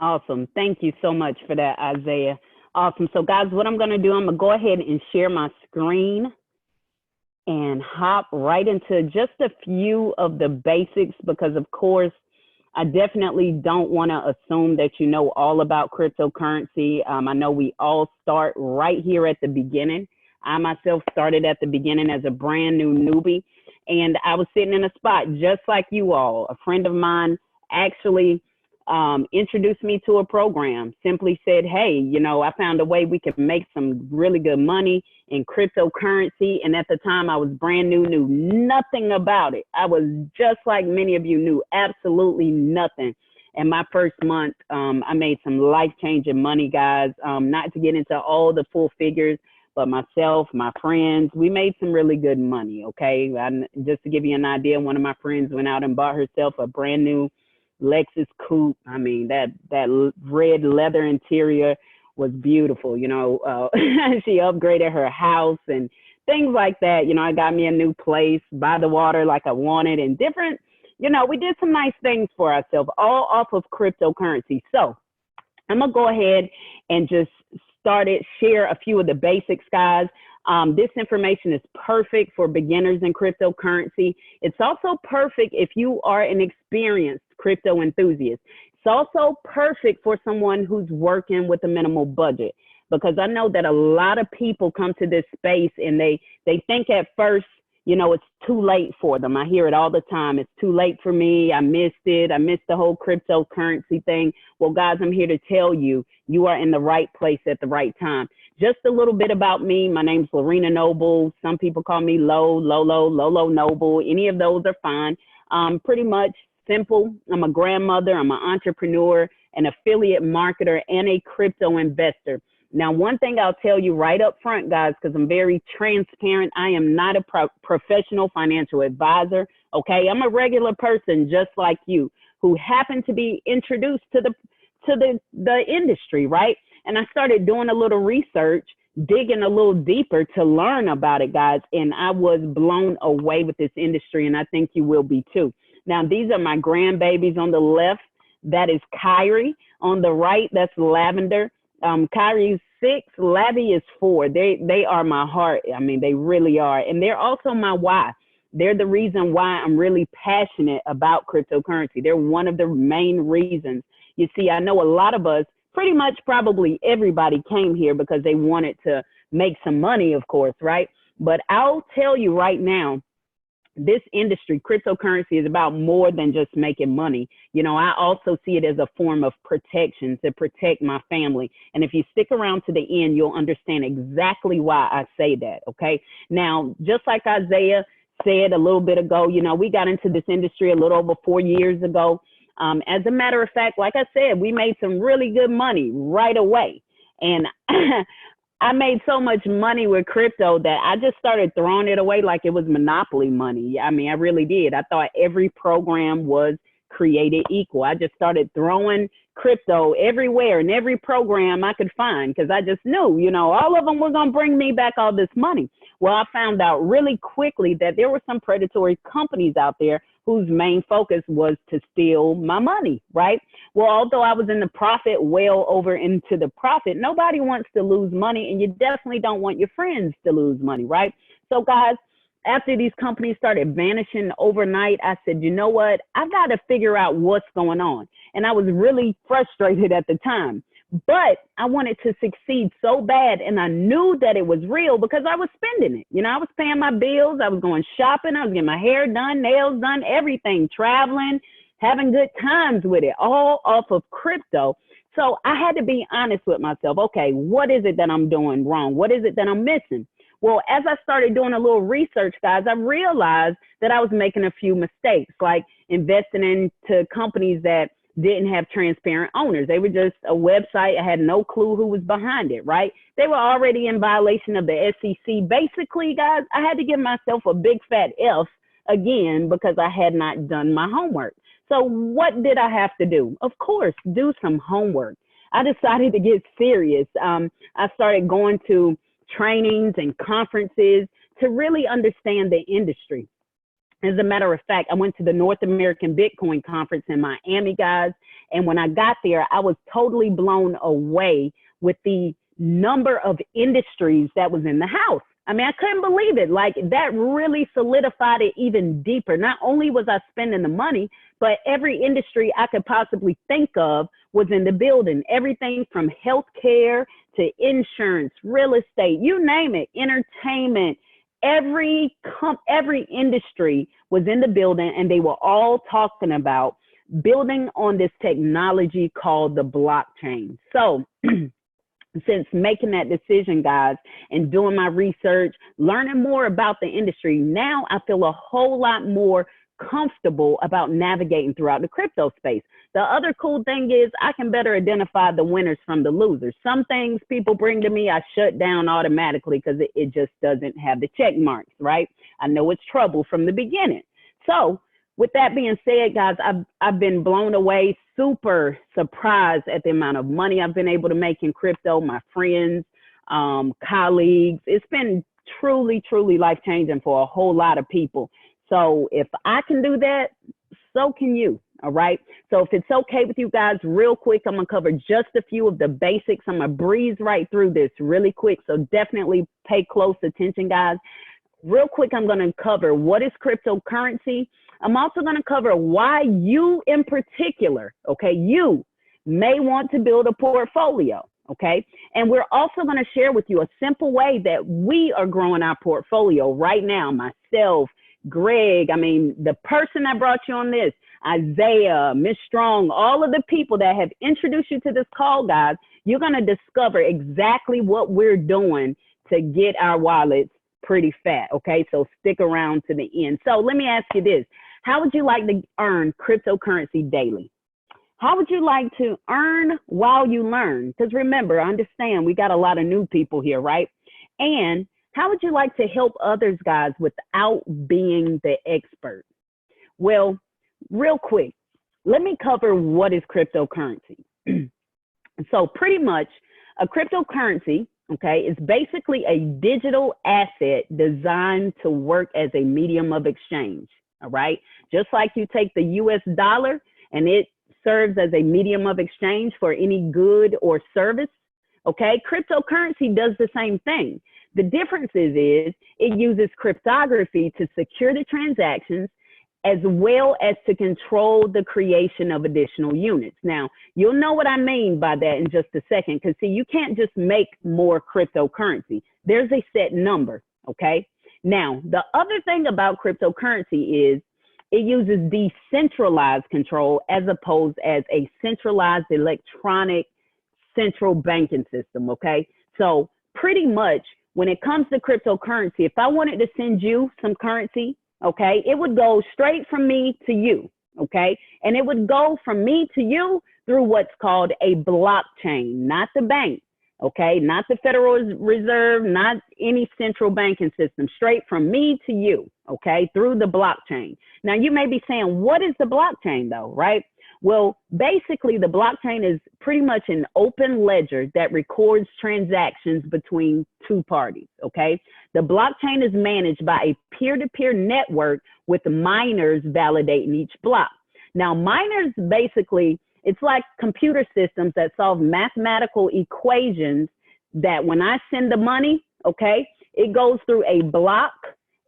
Awesome. Thank you so much for that, Isaiah. Awesome. So, guys, what I'm going to do, I'm going to go ahead and share my screen and hop right into just a few of the basics because, of course, I definitely don't want to assume that you know all about cryptocurrency. I know we all start right here at the beginning. I myself started at the beginning as a brand new newbie, and I was sitting in a spot just like you all. A friend of mine actually introduced me to a program, simply said, hey, you know, I found a way we could make some really good money in cryptocurrency. And at the time I was brand new, knew nothing about it. I was just like many of you, knew absolutely nothing. And my first month, I made some life-changing money, guys. Not to get into all the full figures, but myself, my friends, we made some really good money, okay? Just to give you an idea, one of my friends went out and bought herself a brand new Lexus coupe. I mean, that red leather interior was beautiful. You know, she upgraded her house and things like that. You know, I got me a new place by the water like I wanted and different, you know, we did some nice things for ourselves all off of cryptocurrency. So I'm going to go ahead and just share a few of the basics, guys. This information is perfect for beginners in cryptocurrency. It's also perfect if you are an experienced crypto enthusiast. It's also perfect for someone who's working with a minimal budget, because I know that a lot of people come to this space and they think at first, you know, it's too late for them. I hear it all the time. It's too late for me. I missed it. I missed the whole cryptocurrency thing. Well, guys, I'm here to tell you, you are in the right place at the right time. Just a little bit about me. My name's Lorena Noble. Some people call me Lolo Noble. Any of those are fine. Pretty much simple. I'm a grandmother. I'm an entrepreneur, an affiliate marketer, and a crypto investor. Now, one thing I'll tell you right up front, guys, because I'm very transparent, I am not a professional financial advisor, okay? I'm a regular person just like you who happened to be introduced to the industry, right? And I started doing a little research, digging a little deeper to learn about it, guys, and I was blown away with this industry, and I think you will be too. Now, these are my grandbabies on the left. That is Kyrie. On the right, that's Lavender. Kyrie's 6, Labby is 4. They are my heart. I mean, they really are. And they're also my why. They're the reason why I'm really passionate about cryptocurrency. They're one of the main reasons. You see, I know a lot of us, pretty much probably everybody came here because they wanted to make some money, of course, right? But I'll tell you right now, this industry, cryptocurrency, is about more than just making money. You know, I also see it as a form of protection to protect my family. And if you stick around to the end, you'll understand exactly why I say that, okay? Now, just like Isaiah said a little bit ago, you know, we got into this industry a little over 4 years ago. As a matter of fact, like I said, we made some really good money right away. And I made so much money with crypto that I just started throwing it away like it was monopoly money. I mean, I really did. I thought every program was created equal. I just started throwing crypto everywhere in every program I could find because I just knew, you know, all of them were going to bring me back all this money. Well, I found out really quickly that there were some predatory companies out there whose main focus was to steal my money, right? Well, although I was in the profit, well over into the profit, nobody wants to lose money, and you definitely don't want your friends to lose money, right? So guys, after these companies started vanishing overnight, I said, you know what? I've got to figure out what's going on. And I was really frustrated at the time. But I wanted to succeed so bad, and I knew that it was real because I was spending it. You know, I was paying my bills, I was going shopping, I was getting my hair done, nails done, everything, traveling, having good times with it, all off of crypto. So I had to be honest with myself. Okay, what is it that I'm doing wrong? What is it that I'm missing? Well, as I started doing a little research, guys, I realized that I was making a few mistakes, like investing into companies that didn't have transparent owners. They were just a website. I had no clue who was behind it, right? They were already in violation of the SEC. Basically, guys, I had to give myself a big fat F again because I had not done my homework. So what did I have to do? Of course, do some homework. I decided to get serious. I started going to trainings and conferences to really understand the industry. As a matter of fact, I went to the North American Bitcoin Conference in Miami, guys. And when I got there, I was totally blown away with the number of industries that was in the house. I mean, I couldn't believe it. Like, that really solidified it even deeper. Not only was I spending the money, but every industry I could possibly think of was in the building. Everything from healthcare to insurance, real estate, you name it, entertainment. Every industry was in the building, and they were all talking about building on this technology called the blockchain. So since making that decision, guys, and doing my research, learning more about the industry, now I feel a whole lot more comfortable about navigating throughout the crypto space. The other cool thing is I can better identify the winners from the losers. Some things people bring to me, I shut down automatically because it just doesn't have the check marks, right? I know it's trouble from the beginning. So with that being said, guys, I've been blown away, super surprised at the amount of money I've been able to make in crypto, my friends, colleagues. It's been truly, truly life-changing for a whole lot of people. So if I can do that, so can you. All right. So if it's okay with you guys, real quick, I'm going to cover just a few of the basics. I'm going to breeze right through this really quick. So definitely pay close attention, guys. Real quick, I'm going to cover what is cryptocurrency. I'm also going to cover why you in particular, okay, you may want to build a portfolio. Okay. And we're also going to share with you a simple way that we are growing our portfolio right now. Myself, Greg, I mean, the person that brought you on this, Isaiah, Miss Strong, all of the people that have introduced you to this call, guys, you're going to discover exactly what we're doing to get our wallets pretty fat. Okay. So stick around to the end. So let me ask you this. How would you like to earn cryptocurrency daily? How would you like to earn while you learn? Because remember, understand, we got a lot of new people here, right? And how would you like to help others, guys, without being the expert? Well, real quick, let me cover what is cryptocurrency. So pretty much a cryptocurrency, okay, is basically a digital asset designed to work as a medium of exchange, all right? Just like you take the US dollar and it serves as a medium of exchange for any good or service, okay? Cryptocurrency does the same thing. The difference is it uses cryptography to secure the transactions as well as to control the creation of additional units. Now, you'll know what I mean by that in just a second, because see, you can't just make more cryptocurrency. There's a set number, okay? Now, the other thing about cryptocurrency is it uses decentralized control as opposed as a centralized electronic central banking system, okay? So pretty much when it comes to cryptocurrency, if I wanted to send you some currency, okay, it would go straight from me to you, okay? And it would go from me to you through what's called a blockchain, not the bank, okay? Not the Federal Reserve, not any central banking system, straight from me to you, okay? Through the blockchain. Now, you may be saying, what is the blockchain though, right? Well, basically, the blockchain is pretty much an open ledger that records transactions between two parties, okay? The blockchain is managed by a peer-to-peer network with miners validating each block. Now, miners basically, it's like computer systems that solve mathematical equations that when I send the money, okay, it goes through a block.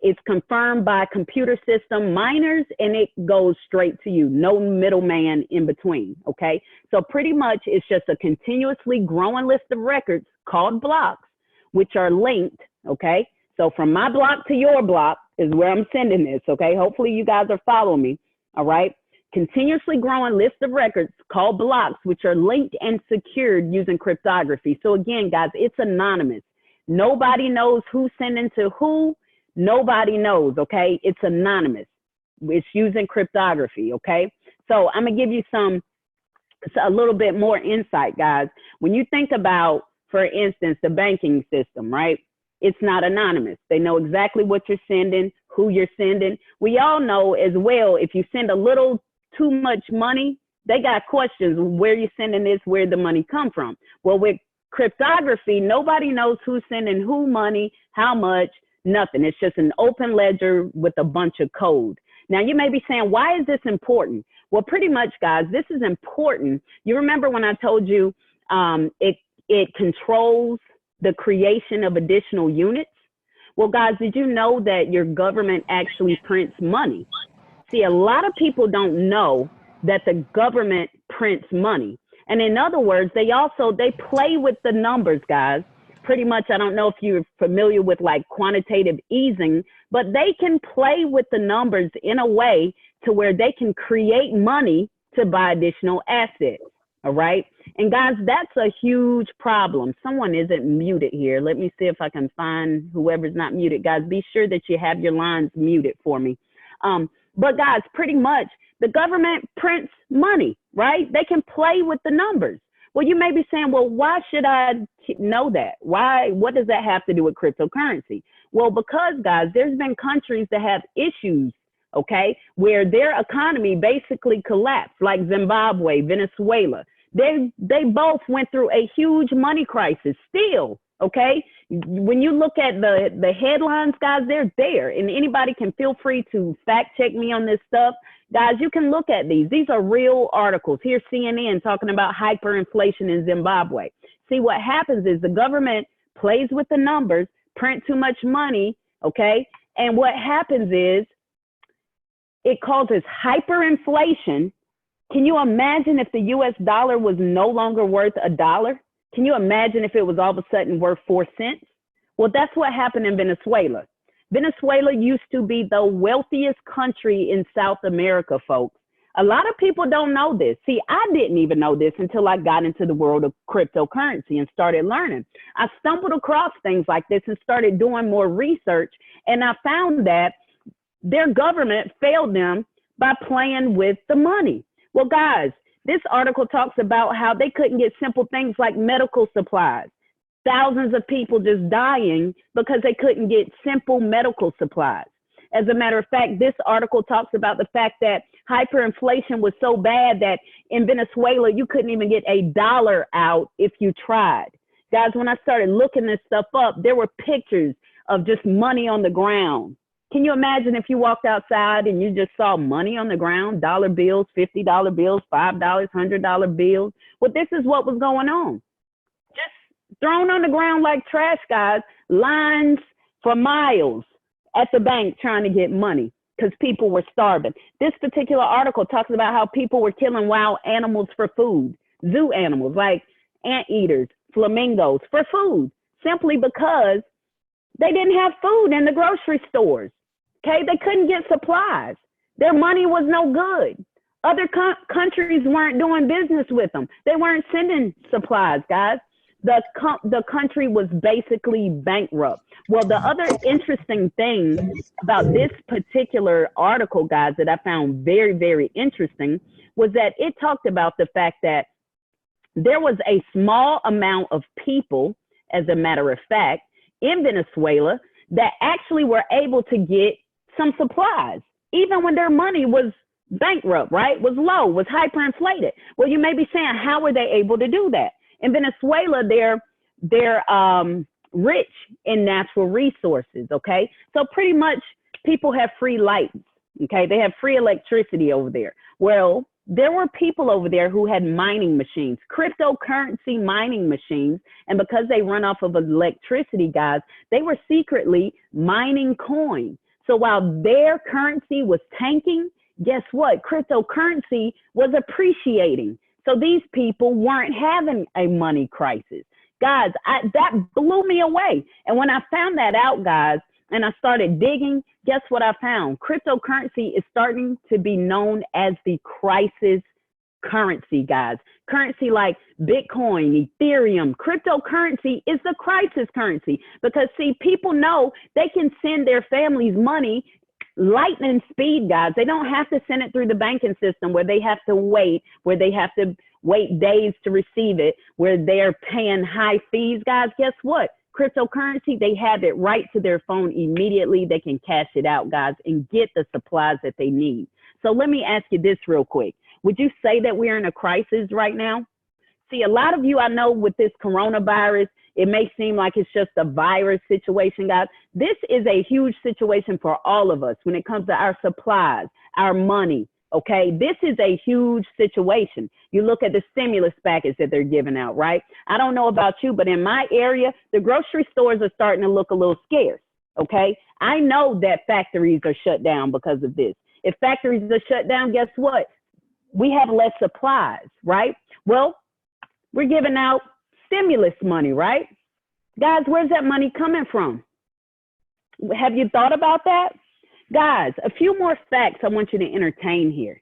It's confirmed by computer system miners, and it goes straight to you. No middleman in between, okay? So pretty much it's just a continuously growing list of records called blocks, which are linked, okay? So from my block to your block is where I'm sending this, okay? Hopefully you guys are following me, all right? Continuously growing list of records called blocks, which are linked and secured using cryptography. So again, guys, it's anonymous. Nobody knows who's sending to who. Nobody knows, okay? It's anonymous. It's using cryptography, okay? So I'm gonna give you a little bit more insight, guys. When you think about, for instance, the banking system, right? It's not anonymous. They know exactly what you're sending, who you're sending. We all know as well, if you send a little too much money, they got questions, where you sending this, where the money come from. Well, with cryptography, nobody knows who's sending who money, how much, nothing. It's just an open ledger with a bunch of code. Now, you may be saying, why is this important? Well, pretty much, guys, this is important. You remember when I told you it controls the creation of additional units? Well, guys, did you know that your government actually prints money? See, a lot of people don't know that the government prints money. And in other words, they play with the numbers, guys. Pretty much, I don't know if you're familiar with like quantitative easing, but they can play with the numbers in a way to where they can create money to buy additional assets. All right. And guys, that's a huge problem. Someone isn't muted here. Let me see if I can find whoever's not muted. Guys, be sure that you have your lines muted for me. But guys, pretty much the government prints money, right? They can play with the numbers. Well, you may be saying, well, why should I know that? Why? What does that have to do with cryptocurrency? Well, because, guys, there's been countries that have issues, okay, where their economy basically collapsed, like Zimbabwe, Venezuela. They both went through a huge money crisis still, okay? When you look at the headlines, guys, they're there. And anybody can feel free to fact check me on this stuff. Guys, you can look at these. These are real articles. Here's CNN talking about hyperinflation in Zimbabwe. See, what happens is the government plays with the numbers, print too much money, okay? And what happens is it causes hyperinflation. Can you imagine if the US dollar was no longer worth $1? Can you imagine if it was all of a sudden worth 4 cents? Well, that's what happened in Venezuela. Venezuela used to be the wealthiest country in South America, folks. A lot of people don't know this. See, I didn't even know this until I got into the world of cryptocurrency and started learning. I stumbled across things like this and started doing more research, and I found that their government failed them by playing with the money. Well, guys, this article talks about how they couldn't get simple things like medical supplies. Thousands of people just dying because they couldn't get simple medical supplies. As a matter of fact, this article talks about the fact that hyperinflation was so bad that in Venezuela, you couldn't even get $1 out if you tried. Guys, when I started looking this stuff up, there were pictures of just money on the ground. Can you imagine if you walked outside and you just saw money on the ground, dollar bills, $50 bills, $5, $100 bills? Well, this is what was going on. Just thrown on the ground like trash, guys, lines for miles at the bank trying to get money because people were starving. This particular article talks about how people were killing wild animals for food, zoo animals like anteaters, flamingos for food, simply because they didn't have food in the grocery stores. Okay, they couldn't get supplies. Their money was no good. Other countries weren't doing business with them. They weren't sending supplies, guys. The country was basically bankrupt. Well, the other interesting thing about this particular article, guys, that I found very, very interesting was that it talked about the fact that there was a small amount of people, as a matter of fact, in Venezuela that actually were able to get some supplies, even when their money was bankrupt, right? Was low, was hyperinflated. Well, you may be saying, how were they able to do that? In Venezuela, they're rich in natural resources, okay? So pretty much people have free lights, okay? They have free electricity over there. Well, there were people over there who had mining machines, cryptocurrency mining machines, and because they run off of electricity, guys, they were secretly mining coin. So while their currency was tanking, guess what? Cryptocurrency was appreciating. So these people weren't having a money crisis. Guys, that blew me away. And when I found that out, guys, and I started digging, guess what I found? Cryptocurrency is starting to be known as the crisis currency, guys. Currency like Bitcoin, Ethereum, cryptocurrency is the crisis currency because, see, people know they can send their families money lightning speed, guys. They don't have to send it through the banking system where they have to wait, days to receive it, where they're paying high fees, guys. Guess what? Cryptocurrency, they have it right to their phone immediately. They can cash it out, guys, and get the supplies that they need. So let me ask you this real quick. Would you say that we're in a crisis right now? See, a lot of you I know with this coronavirus, It may seem like it's just a virus situation, guys. This is a huge situation for all of us when it comes to our supplies, our money. Okay, this is a huge situation. You look at the stimulus package that they're giving out, right? I don't know about you, but in my area, the grocery stores are starting to look a little scarce. Okay, I know that factories are shut down because of this. If factories are shut down, guess what? We have less supplies, right? Well, we're giving out stimulus money, right? Guys, where's that money coming from? Have you thought about that? Guys, a few more facts I want you to entertain here,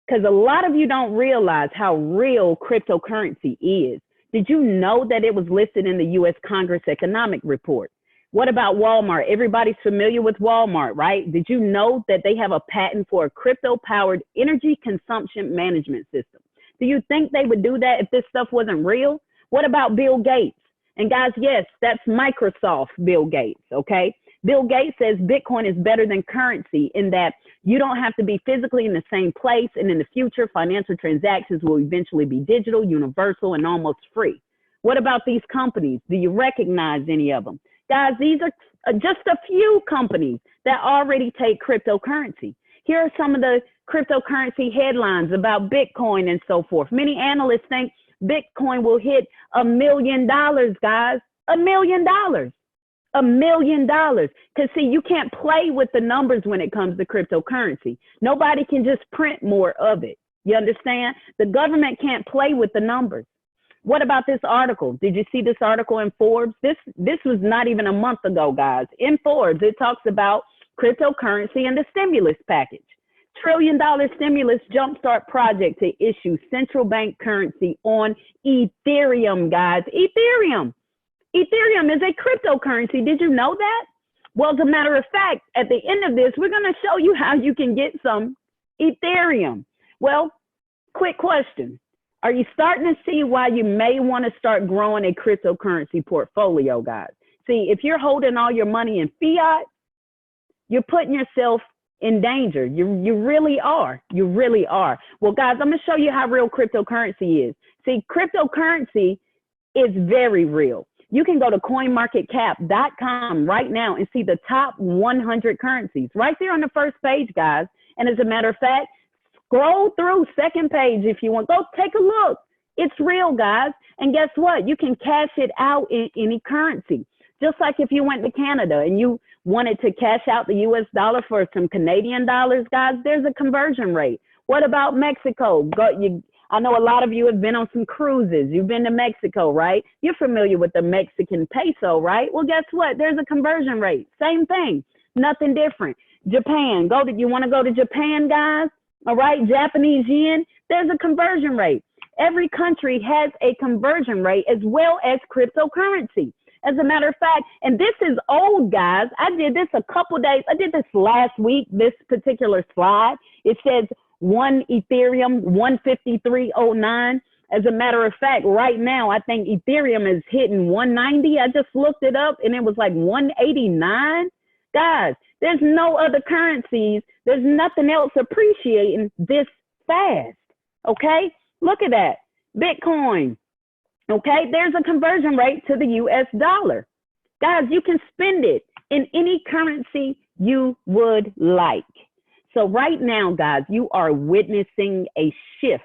because a lot of you don't realize how real cryptocurrency is. Did you know that it was listed in the U.S. Congress Economic Report? What about Walmart? Everybody's familiar with Walmart, right? Did you know that they have a patent for a crypto-powered energy consumption management system? Do you think they would do that if this stuff wasn't real? What about Bill Gates? And guys, yes, that's Microsoft Bill Gates, okay? Bill Gates says Bitcoin is better than currency in that you don't have to be physically in the same place, and in the future, financial transactions will eventually be digital, universal, and almost free. What about these companies? Do you recognize any of them? Guys, these are just a few companies that already take cryptocurrency. Here are some of the cryptocurrency headlines about Bitcoin and so forth. Many analysts think Bitcoin will hit $1 million, guys. $1 million. $1 million. Because see, you can't play with the numbers when it comes to cryptocurrency. Nobody can just print more of it. You understand? The government can't play with the numbers. What about this article? Did you see this article in Forbes? This was not even a month ago, guys. In Forbes, it talks about cryptocurrency and the stimulus package. $1 trillion stimulus jumpstart project to issue central bank currency on Ethereum, guys. Ethereum. Ethereum is a cryptocurrency. Did you know that? Well, as a matter of fact, at the end of this, we're going to show you how you can get some Ethereum. Well, quick question. Are you starting to see why you may want to start growing a cryptocurrency portfolio, guys? See, if you're holding all your money in fiat, you're putting yourself in danger. You really are. You really are. Well, guys, I'm going to show you how real cryptocurrency is. See, cryptocurrency is very real. You can go to coinmarketcap.com right now and see the top 100 currencies right there on the first page, guys. And as a matter of fact, scroll through second page if you want. Go take a look. It's real, guys. And guess what? You can cash it out in any currency. Just like if you went to Canada and you wanted to cash out the US dollar for some Canadian dollars, guys, there's a conversion rate. What about Mexico? I know a lot of you have been on some cruises. You've been to Mexico, right? You're familiar with the Mexican peso, right? Well, guess what? There's a conversion rate. Same thing. Nothing different. Japan. You want to go to Japan, guys? All right. Japanese yen. There's a conversion rate. Every country has a conversion rate as well as cryptocurrency. As a matter of fact, and this is old, guys. I did this a couple days. I did this last week, this particular slide. It says 1 Ethereum, 153.09. As a matter of fact, right now, I think Ethereum is hitting 190. I just looked it up and it was like 189. Guys, there's no other currencies. There's nothing else appreciating this fast. Okay? Look at that. Bitcoin. Okay? There's a conversion rate to the US dollar. Guys, you can spend it in any currency you would like. So right now, guys, you are witnessing a shift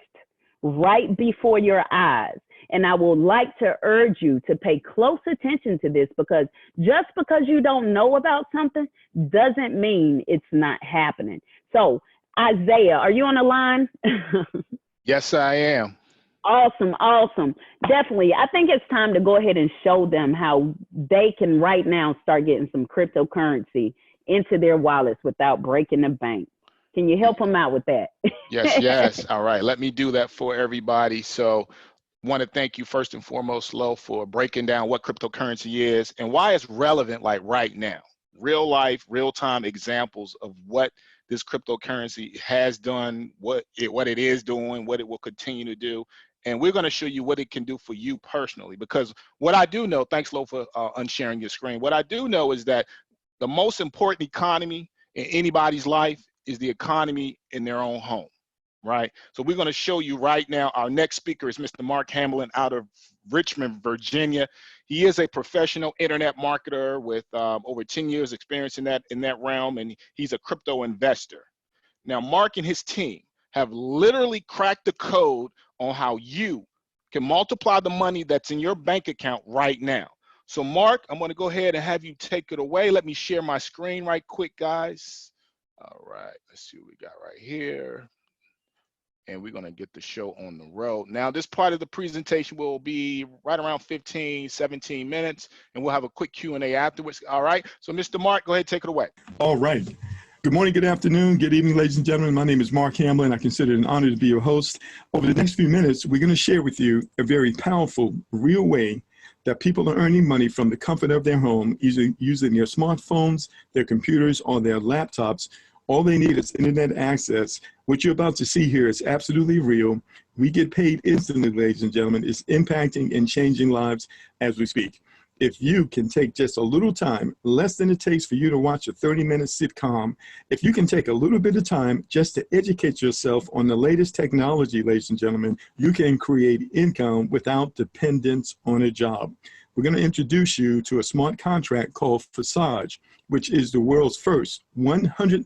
right before your eyes. And I would like to urge you to pay close attention to this, because just because you don't know about something doesn't mean it's not happening. So Isaiah, are you on the line? Yes, I am. Awesome, awesome. Definitely. I think it's time to go ahead and show them how they can right now start getting some cryptocurrency into their wallets without breaking the bank. Can you help them out with that? Yes. All right. Let me do that for everybody. So want to thank you first and foremost, Lo, for breaking down what cryptocurrency is and why it's relevant like right now. Real life, real time examples of what this cryptocurrency has done, what it is doing, what it will continue to do. And we're going to show you what it can do for you personally, because what I do know, thanks, Lo, for unsharing your screen. What I do know is that the most important economy in anybody's life is the economy in their own home, right? So we're going to show you right now. Our next speaker is Mr. Mark Hamlin out of Richmond, Virginia. He is a professional internet marketer with over 10 years experience in that realm, and he's a crypto investor. Now, Mark and his team have literally cracked the code on how you can multiply the money that's in your bank account right now. So Mark, I'm going to go ahead and have you take it away. Let me share my screen right quick, guys. All right, let's see what we got right here. And we're going to get the show on the road. Now, this part of the presentation will be right around 15, 17 minutes, and we'll have a quick Q&A afterwards. All right, so Mr. Mark, go ahead, take it away. All right. Good morning, good afternoon, good evening, ladies and gentlemen. My name is Mark Hamlin. I consider it an honor to be your host. Over the next few minutes, we're going to share with you a very powerful, real way that people are earning money from the comfort of their home, using their smartphones, their computers, or their laptops. All they need is internet access. What you're about to see here is absolutely real. We get paid instantly, ladies and gentlemen. It's impacting and changing lives as we speak. If you can take just a little time, less than it takes for you to watch a 30-minute sitcom, if you can take a little bit of time just to educate yourself on the latest technology, ladies and gentlemen, you can create income without dependence on a job. We're going to introduce you to a smart contract called Forsage, which is the world's first 100%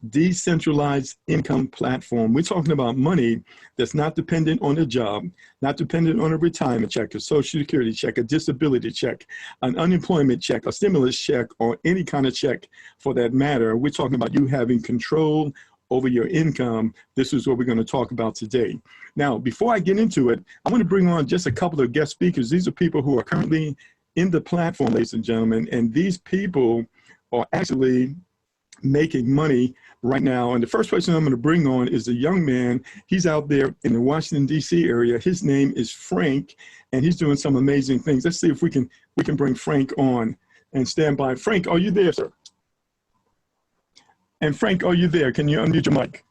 decentralized income platform. We're talking about money that's not dependent on a job, not dependent on a retirement check, a social security check, a disability check, an unemployment check, a stimulus check, or any kind of check for that matter. We're talking about you having control over your income. This is what we're going to talk about today. Now, before I get into it, I want to bring on just a couple of guest speakers. These are people who are currently in the platform, ladies and gentlemen, and these people are actually making money right now. And the first person I'm going to bring on is a young man. He's out there in the Washington, D.C. area. His name is Frank, and he's doing some amazing things. Let's see if we can bring Frank on and stand by. Frank, are you there, sir? And Frank, are you there? Can you unmute your mic?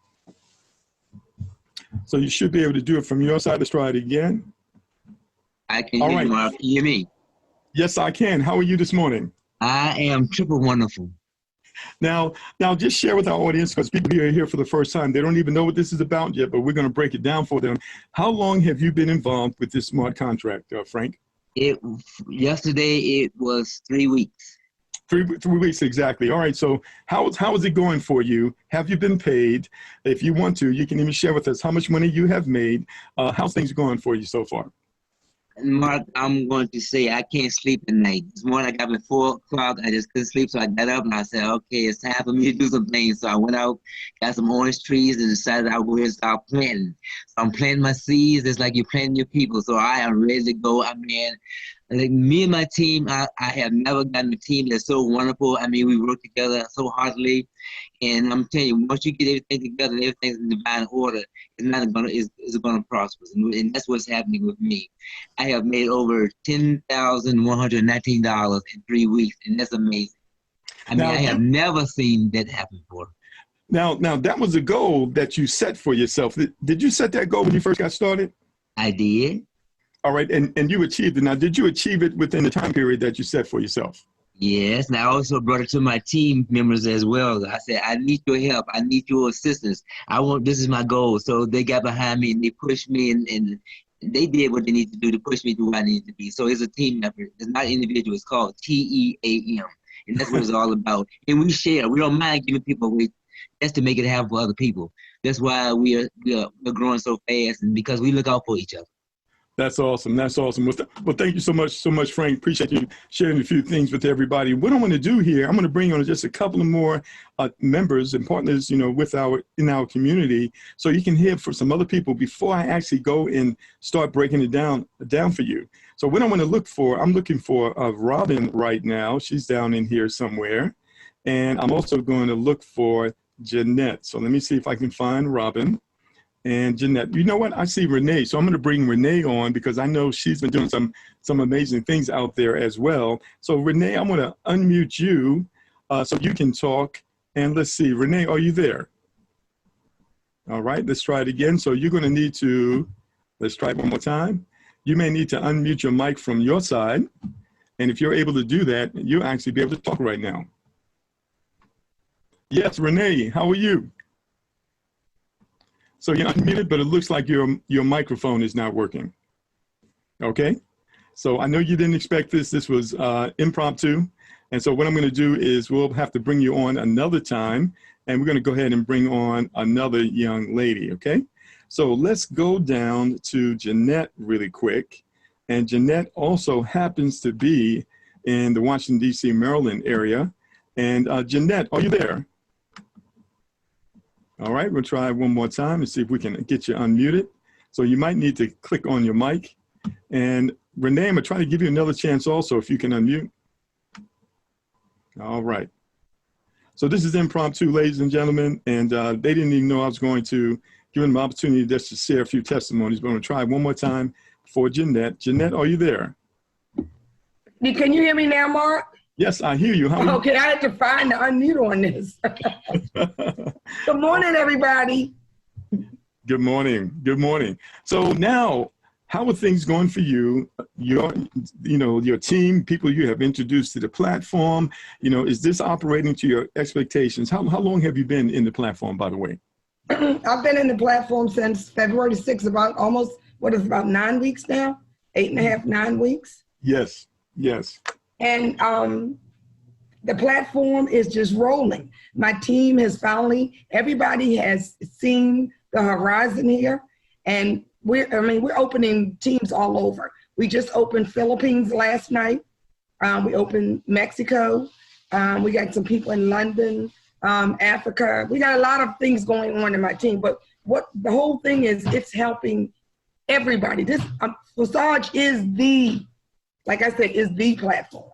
So you should be able to do it from your side. Let's try it again. I can hear you, Mark. Can you hear me? Yes, I can. How are you this morning? I am triple wonderful. Now, just share with our audience, because people here are here for the first time. They don't even know what this is about yet, but we're going to break it down for them. How long have you been involved with this smart contract, Frank? Yesterday, it was 3 weeks. Three weeks exactly. All right. So how is it going for you? Have you been paid? If you want to, you can even share with us how much money you have made. How's things going for you so far? Mark, I'm going to say I can't sleep at night. This morning I got up at 4 o'clock. I just couldn't sleep, so I got up and I said, okay, it's time for me to do some things. So I went out, got some orange trees, and decided I'll go ahead and start planting. So I'm planting my seeds. It's like you're planting your people. So I am ready to go. I mean, like me and my team, I have never gotten a team that's so wonderful. I mean, we work together so heartily. And I'm telling you, once you get everything together and everything's in divine order, it's gonna prosper. And that's what's happening with me. I have made over $10,119 in 3 weeks, and that's amazing. I mean, I have never seen that happen before. Now that was a goal that you set for yourself. Did you set that goal when you first got started? I did. All right, and you achieved it. Now, did you achieve it within the time period that you set for yourself? Yes, and I also brought it to my team members as well. I said, I need your help. I need your assistance. This is my goal. So they got behind me and they pushed me and they did what they need to do to push me to where I need to be. So it's a team effort. It's not individual. It's called TEAM. And that's what it's all about. And we share. We don't mind giving people away just to make it happen for other people. That's why we're growing so fast, and because we look out for each other. That's awesome. That's awesome. Well, thank you so much, Frank. Appreciate you sharing a few things with everybody. What I want to do here, I'm going to bring on just a couple of more members and partners, in our community, so you can hear from some other people before I actually go and start breaking it down for you. So what I want to look for, I'm looking for Robin right now. She's down in here somewhere, and I'm also going to look for Jeanette. So let me see if I can find Robin. And Jeanette, you know what? I see Renee. So I'm going to bring Renee on because I know she's been doing some amazing things out there as well. So Renee, I'm going to unmute you so you can talk. And let's see, Renee, are you there? All right, let's try it again. So you're going to need to, let's try it one more time. You may need to unmute your mic from your side. And if you're able to do that, you'll actually be able to talk right now. Yes, Renee, how are you? So you're unmuted, but it looks like your microphone is not working. Okay. So I know you didn't expect this. This was impromptu. And so what I'm going to do is we'll have to bring you on another time, and we're going to go ahead and bring on another young lady. Okay. So let's go down to Jeanette really quick. And Jeanette also happens to be in the Washington, D.C., Maryland area. And Jeanette, are you there? All right, we'll try one more time and see if we can get you unmuted. So you might need to click on your mic. And Renee, I'm gonna try to give you another chance also if you can unmute. All right. So this is impromptu, ladies and gentlemen, and they didn't even know I was going to give them an opportunity just to share a few testimonies, but I'm gonna try one more time for Jeanette. Jeanette, are you there? Can you hear me now, Mark? Yes, I hear you. How are you? Okay, I had to find the unmute on this. Good morning, everybody. Good morning. Good morning. So now, how are things going for you? Your team, people you have introduced to the platform. Is this operating to your expectations? How long have you been in the platform, by the way? I've been in the platform since February 6th, about 9 weeks now? 8.5, 9 weeks. Yes. Yes. And the platform is just rolling. My team has everybody has seen the horizon here, and we're opening teams all over. We just opened Philippines last night. We opened Mexico. We got some people in London, Africa. We got a lot of things going on in my team, but what the whole thing is, it's helping everybody. This Forsage is like I said, is the platform.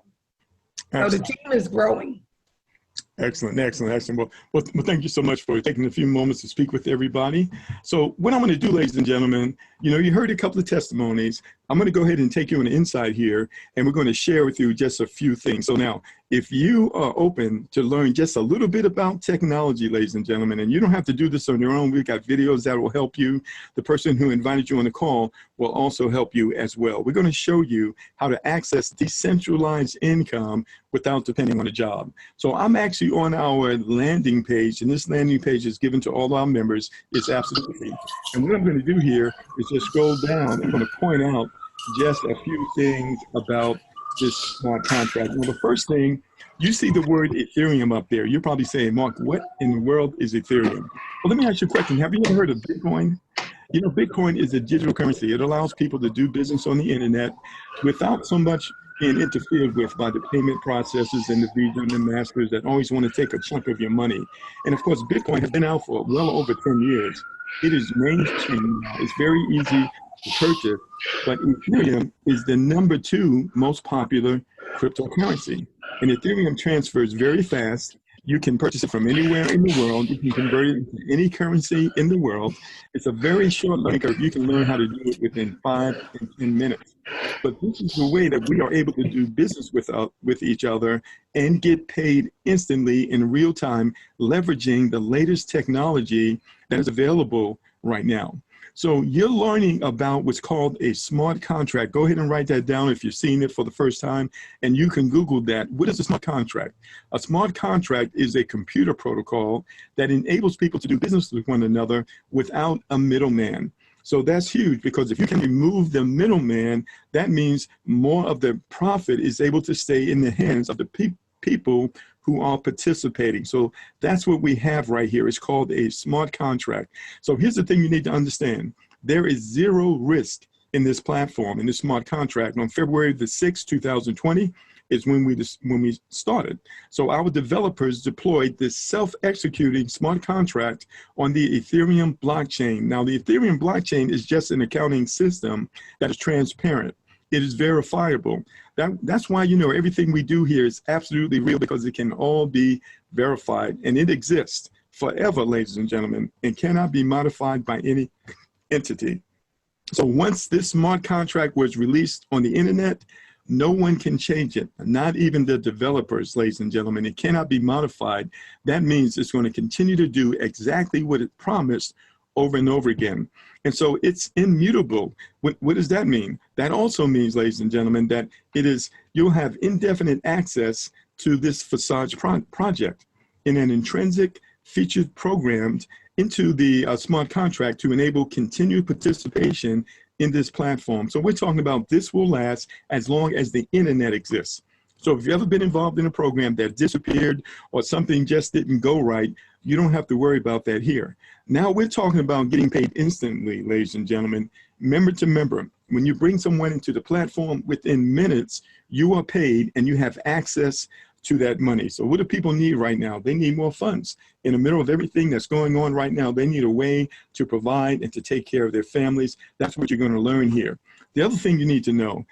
Excellent. So the team is growing. Excellent, excellent, excellent. Well, thank you so much for taking a few moments to speak with everybody. So what I'm going to do, ladies and gentlemen, you heard a couple of testimonies. I'm going to go ahead and take you on the inside here, and we're going to share with you just a few things. So now, if you are open to learn just a little bit about technology, ladies and gentlemen, and you don't have to do this on your own, we've got videos that will help you. The person who invited you on the call will also help you as well. We're going to show you how to access decentralized income without depending on a job. So I'm actually on our landing page, and this landing page is given to all our members. It's absolutely free. And what I'm going to do here is just scroll down. I'm going to point out just a few things about this smart contract. Well, the first thing, you see the word Ethereum up there. You're probably saying, Mark, what in the world is Ethereum? Well, let me ask you a question. Have you ever heard of Bitcoin? Bitcoin is a digital currency. It allows people to do business on the internet without so much being interfered with by the payment processors and the Visa and the Masters that always want to take a chunk of your money. And of course, Bitcoin has been out for well over 10 years. It is mainstream now. It's very easy to purchase, but Ethereum is the #2 most popular cryptocurrency. And Ethereum transfers very fast. You can purchase it from anywhere in the world. You can convert it into any currency in the world. It's a very short learning curve. You can learn how to do it within 5 and 10 minutes. But this is the way that we are able to do business with each other and get paid instantly in real time, leveraging the latest technology that is available right now. So you're learning about what's called a smart contract. Go ahead and write that down if you're seeing it for the first time, and you can Google that. What is a smart contract? A smart contract is a computer protocol that enables people to do business with one another without a middleman. So that's huge, because if you can remove the middleman, that means more of the profit is able to stay in the hands of the people who are participating. So that's what we have right here. It's called a smart contract. So here's the thing you need to understand. There is zero risk in this platform, in this smart contract. On February the 6th, 2020 is when we started. So our developers deployed this self-executing smart contract on the Ethereum blockchain. Now, the Ethereum blockchain is just an accounting system that is transparent. It is verifiable. That's why, everything we do here is absolutely real, because it can all be verified, and it exists forever, ladies and gentlemen, and cannot be modified by any entity. So once this smart contract was released on the internet, no one can change it, not even the developers, ladies and gentlemen. It cannot be modified. That means it's going to continue to do exactly what it promised over and over again. And so it's immutable. What does that mean? That also means, ladies and gentlemen, that you'll have indefinite access to this Forsage project in an intrinsic, featured, programmed, into the smart contract to enable continued participation in this platform. So we're talking about this will last as long as the internet exists. So if you've ever been involved in a program that disappeared or something just didn't go right, you don't have to worry about that here. Now we're talking about getting paid instantly, ladies and gentlemen, member to member. When you bring someone into the platform, within minutes, you are paid and you have access to that money. So what do people need right now? They need more funds. In the middle of everything that's going on right now, they need a way to provide and to take care of their families. That's what you're going to learn here. The other thing you need to know,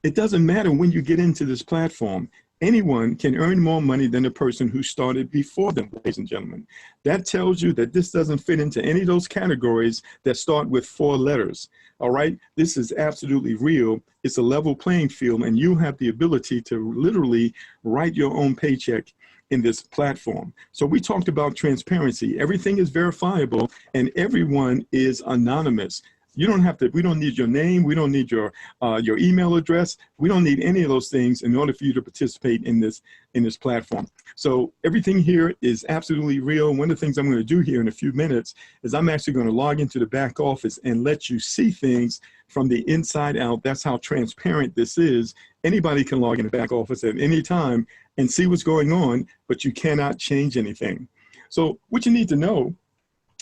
it doesn't matter when you get into this platform. Anyone can earn more money than the person who started before them, ladies and gentlemen. That tells you that this doesn't fit into any of those categories that start with 4 letters. All right, this is absolutely real. It's a level playing field, and you have the ability to literally write your own paycheck in this platform. So we talked about transparency. Everything is verifiable and everyone is anonymous. You don't have to, we don't need your name. We don't need your email address. We don't need any of those things in order for you to participate in this platform. So everything here is absolutely real. One of the things I'm going to do here in a few minutes is I'm actually going to log into the back office and let you see things from the inside out. That's how transparent this is. Anybody can log in the back office at any time and see what's going on, but you cannot change anything. So what you need to know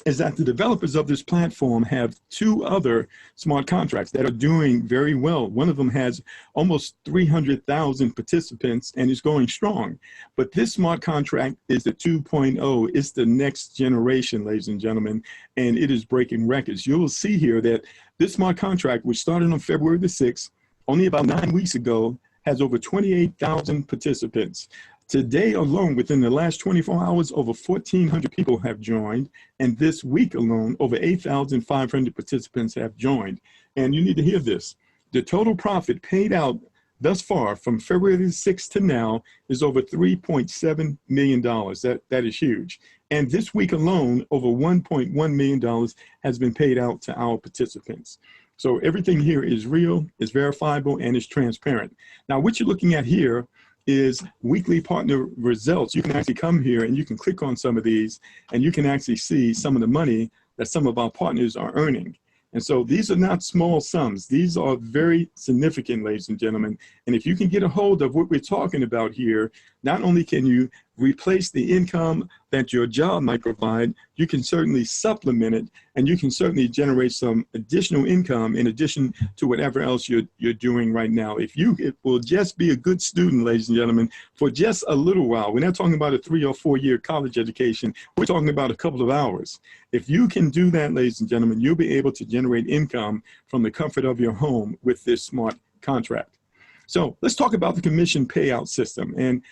is that the developers of this platform have 2 other smart contracts that are doing very well. One of them has almost 300,000 participants and is going strong. But this smart contract is the 2.0. It's the next generation, ladies and gentlemen, and it is breaking records. You'll see here that this smart contract, which started on February the 6th, only about 9 weeks ago, has over 28,000 participants. Today alone, within the last 24 hours, over 1,400 people have joined. And this week alone, over 8,500 participants have joined. And you need to hear this. The total profit paid out thus far from February 6th to now is over $3.7 million. That is huge. And this week alone, over $1.1 million has been paid out to our participants. So everything here is real, is verifiable, and is transparent. Now, what you're looking at here is weekly partner results. You can actually come here and you can click on some of these and you can actually see some of the money that some of our partners are earning. And so these are not small sums. These are very significant, ladies and gentlemen. And if you can get a hold of what we're talking about here, not only can you replace the income that your job might provide, you can certainly supplement it, and you can certainly generate some additional income in addition to whatever else you're doing right now. If you will just be a good student, ladies and gentlemen, for just a little while. We're not talking about a 3 or 4 year college education. We're talking about a couple of hours. If you can do that, ladies and gentlemen, you'll be able to generate income from the comfort of your home with this smart contract. So let's talk about the commission payout system. And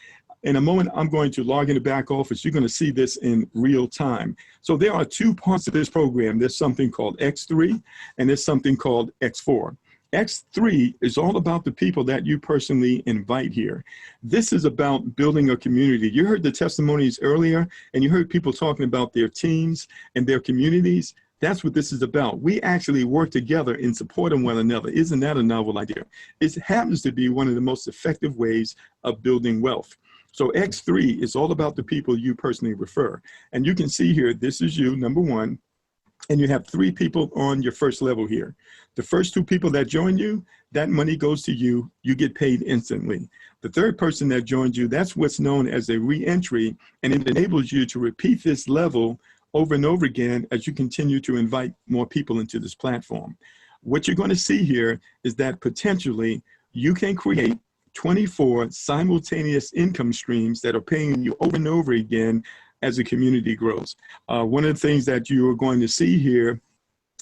in a moment, I'm going to log in the back office. You're going to see this in real time. So there are 2 parts of this program. There's something called X3 and there's something called X4. X3 is all about the people that you personally invite here. This is about building a community. You heard the testimonies earlier, and you heard people talking about their teams and their communities. That's what this is about. We actually work together in support of one another. Isn't that a novel idea? It happens to be one of the most effective ways of building wealth. So X3 is all about the people you personally refer. And you can see here, this is you, number 1. And you have 3 people on your first level here. The first 2 people that join you, that money goes to you. You get paid instantly. The 3rd person that joins you, that's what's known as a re-entry, and it enables you to repeat this level over and over again as you continue to invite more people into this platform. What you're going to see here is that potentially you can create 24 simultaneous income streams that are paying you over and over again as the community grows. One of the things that you are going to see here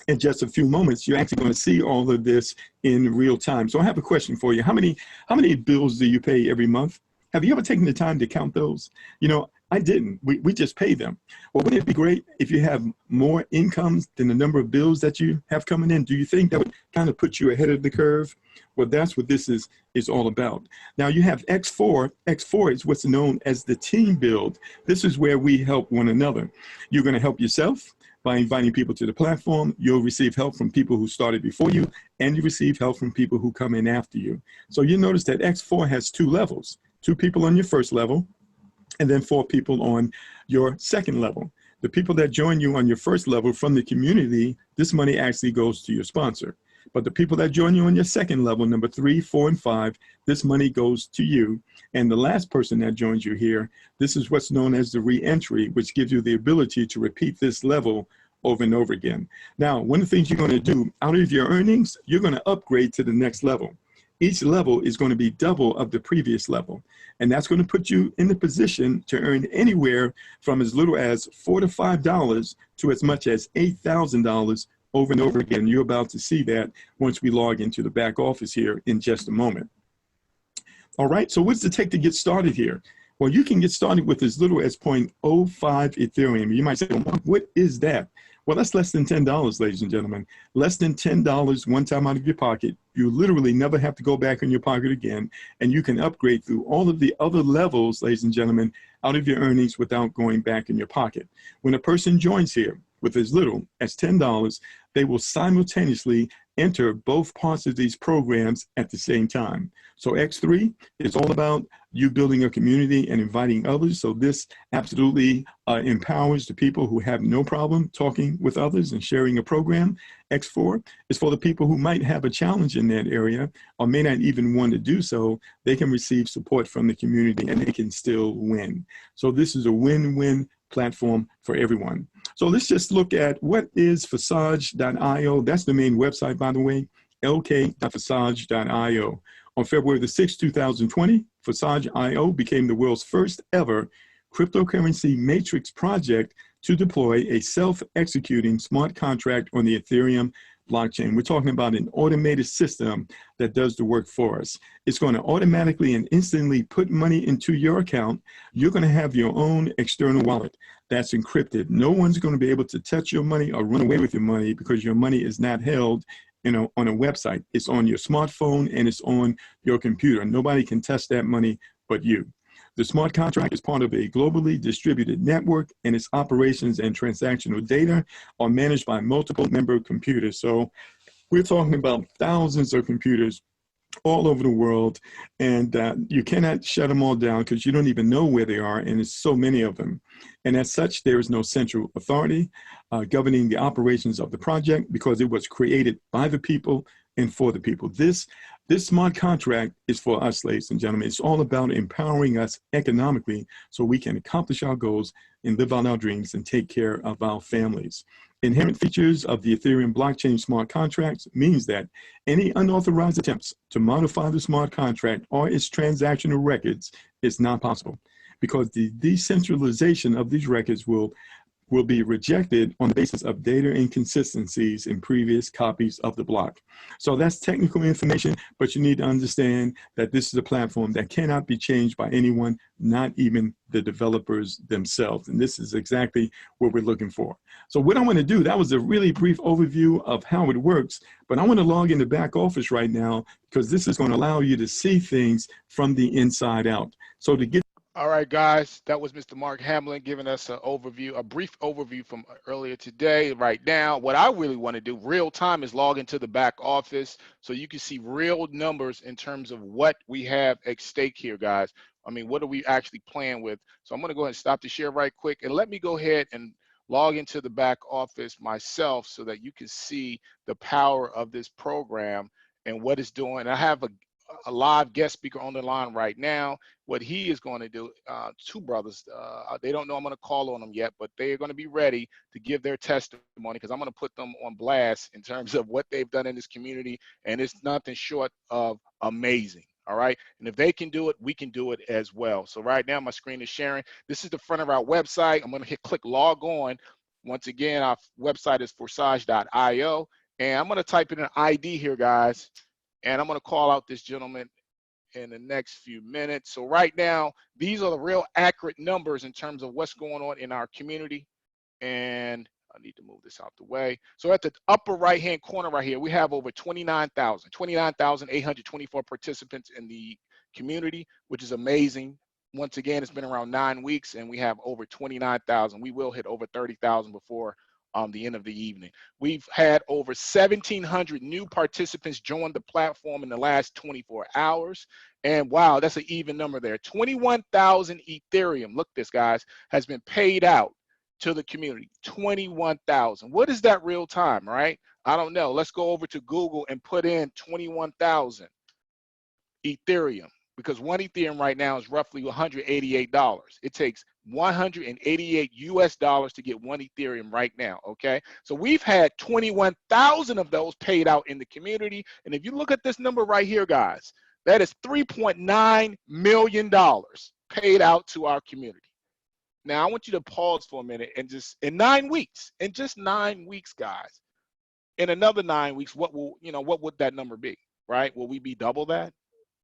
in just a few moments, you're actually going to see all of this in real time. So I have a question for you. How many bills do you pay every month? Have you ever taken the time to count those? You know, I didn't. We just pay them. Well, wouldn't it be great if you have more incomes than the number of bills that you have coming in? Do you think that would kind of put you ahead of the curve? Well, that's what this is all about. Now you have X4. X4 is what's known as the team build. This is where we help one another. You're going to help yourself by inviting people to the platform. You'll receive help from people who started before you, and you receive help from people who come in after you. So you notice that X4 has 2 levels, 2 people on your first level, and then 4 people on your second level. The people that join you on your first level from the community, this money actually goes to your sponsor. But the people that join you on your second level, number 3, 4, and 5, this money goes to you. And the last person that joins you here, this is what's known as the re-entry, which gives you the ability to repeat this level over and over again. Now, one of the things you're going to do out of your earnings, you're going to upgrade to the next level. Each level is going to be double of the previous level. And that's going to put you in the position to earn anywhere from as little as $4 to $5 to as much as $8,000 over and over again. You're about to see that once we log into the back office here in just a moment. All right, so what's it take to get started here? Well, you can get started with as little as 0.05 Ethereum. You might say, well, Mark, what is that? Well, that's less than $10, ladies and gentlemen. Less than $10 one time out of your pocket. You literally never have to go back in your pocket again, and you can upgrade through all of the other levels, ladies and gentlemen, out of your earnings without going back in your pocket. When a person joins here with as little as $10, they will simultaneously enter both parts of these programs at the same time. So X3 is all about you building a community and inviting others. So this absolutely empowers the people who have no problem talking with others and sharing a program. X4 is for the people who might have a challenge in that area or may not even want to do so. They can receive support from the community and they can still win. So this is a win-win platform for everyone. So let's just look at what is Forsage.io. That's the main website, by the way, lk.forsage.io. On February the 6th, 2020, Forsage.io became the world's first ever cryptocurrency matrix project to deploy a self-executing smart contract on the Ethereum blockchain. We're talking about an automated system that does the work for us. It's going to automatically and instantly put money into your account. You're going to have your own external wallet that's encrypted. No one's going to be able to touch your money or run away with your money because your money is not held, you know, on a website. It's on your smartphone and it's on your computer. Nobody can touch that money but you. The smart contract is part of a globally distributed network, and its operations and transactional data are managed by multiple member computers. So we're talking about thousands of computers all over the world, and you cannot shut them all down because you don't even know where they are, and there's so many of them. And as such, there is no central authority governing the operations of the project because it was created by the people and for the people. This smart contract is for us, ladies and gentlemen. It's all about empowering us economically so we can accomplish our goals and live out our dreams and take care of our families. Inherent features of the Ethereum blockchain smart contracts means that any unauthorized attempts to modify the smart contract or its transactional records is not possible because the decentralization of these records will be rejected on the basis of data inconsistencies in previous copies of the block. So that's technical information, but you need to understand that this is a platform that cannot be changed by anyone, not even the developers themselves. And this is exactly what we're looking for. So what I want to do, that was a really brief overview of how it works, but I want to log into back office right now because this is going to allow you to see things from the inside out. So to get All right, guys, that was Mr. Mark Hamlin giving us an overview, a brief overview from earlier today. Right now, what I really want to do real time is log into the back office so you can see real numbers in terms of what we have at stake here, guys. I mean, what are we actually playing with? So I'm going to go ahead and stop the share right quick and let me go ahead and log into the back office myself so that you can see the power of this program and what it's doing. I have a live guest speaker on the line right now. What he is going to do, two brothers, they don't know I'm going to call on them yet, but they are going to be ready to give their testimony because I'm going to put them on blast in terms of what they've done in this community, and it's nothing short of amazing. All right, and if they can do it, we can do it as well. So right now my screen is sharing. This is the front of our website. I'm going to click log on. Once again, our website is forsage.io, and I'm going to type in an ID here, guys. And I'm going to call out this gentleman in the next few minutes. So right now, these are the real accurate numbers in terms of what's going on in our community. And I need to move this out the way. So at the upper right-hand corner right here, we have over 29,824 participants in the community, which is amazing. Once again, it's been around 9 weeks and we have over 29,000. We will hit over 30,000 before the end of the evening. We've had over 1,700 new participants join the platform in the last 24 hours. And wow, that's an even number there. 21,000 Ethereum, look this guys, has been paid out to the community. 21,000. What is that real time, right? I don't know. Let's go over to Google and put in 21,000 Ethereum, because one Ethereum right now is roughly $188. It takes 188 US dollars to get one Ethereum right now, okay? So we've had 21,000 of those paid out in the community. And if you look at this number right here, guys, that is $3.9 million paid out to our community. Now, I want you to pause for a minute and just, in 9 weeks, in just 9 weeks, guys, in another 9 weeks, what would that number be, right? Will we be double that?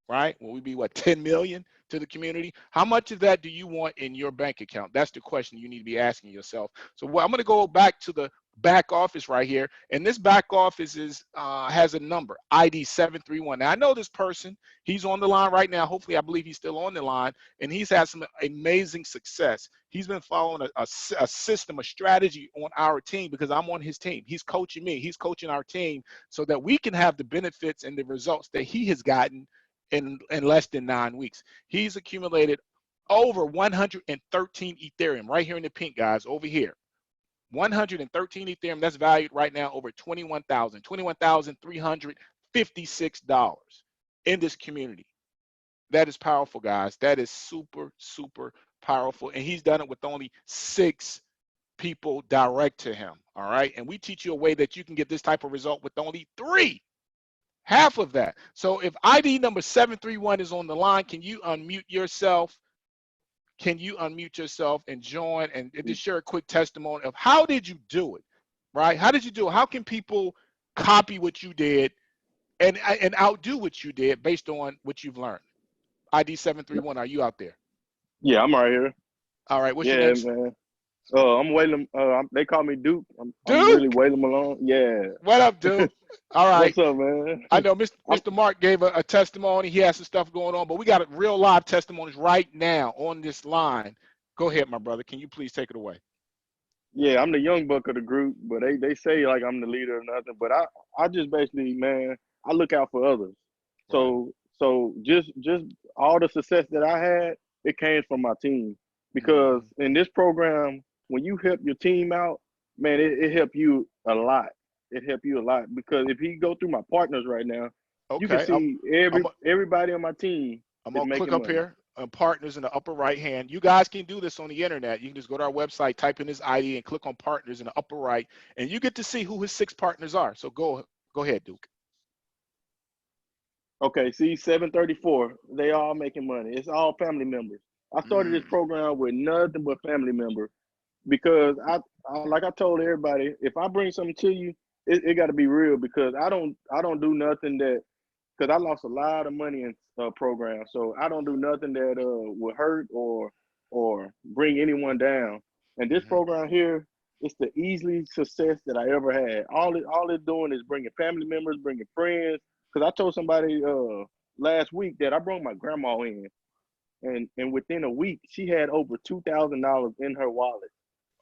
Right? Will we be what, 10 million to the community? How much of that do you want in your bank account? That's the question you need to be asking yourself. So I'm going to go back to the back office right here, and this back office is has a number, ID 731. Now I know this person. He's on the line right now. Hopefully, I believe he's still on the line, and he's had some amazing success. He's been following a system, a strategy on our team, because I'm on his team. He's coaching me. He's coaching our team so that we can have the benefits and the results that he has gotten in less than 9 weeks. He's accumulated over 113 Ethereum right here in the pink, guys, over here. 113 Ethereum, that's valued right now over $21,356 in this community. That is powerful, guys. That is super, super powerful. And he's done it with only 6 people direct to him, all right? And we teach you a way that you can get this type of result with only 3. Half of that. So if ID number 731 is on the line, can you unmute yourself? Can you unmute yourself and join and just share a quick testimony of how did you do it, right? How did you do it? How can people copy what you did and outdo what you did based on what you've learned? ID 731, are you out there? Yeah, I'm right here. All right, what's your name? Man. I'm Waylon. They call me Duke. I'm Duke? really Waylon Malone. Yeah. What up, Duke? All right. What's up, man? I know Mr. Mark gave a testimony. He has some stuff going on, but we got real live testimonies right now on this line. Go ahead, my brother. Can you please take it away? Yeah, I'm the young buck of the group, but they say like I'm the leader or nothing. But I just basically, man, I look out for others. So just all the success that I had, it came from my team. Because in this program, when you help your team out, man, it helped you a lot. It helped you a lot, because if you go through my partners right now, you can see everybody on my team. I'm gonna click up here on partners in the upper right hand. You guys can do this on the internet. You can just go to our website, type in his ID, and click on partners in the upper right, and you get to see who his 6 partners are. So go ahead, Duke. Okay, see 734. They all making money. It's all family members. I started this program with nothing but family members, because I like I told everybody, if I bring something to you, it got to be real, because I don't do nothing that, because I lost a lot of money in programs, so I don't do nothing that will hurt or bring anyone down. And this program here, it's the easily success that I ever had. All it's doing is bringing family members, bringing friends. Because I told somebody last week that I brought my grandma in, and within a week she had over $2,000 in her wallet.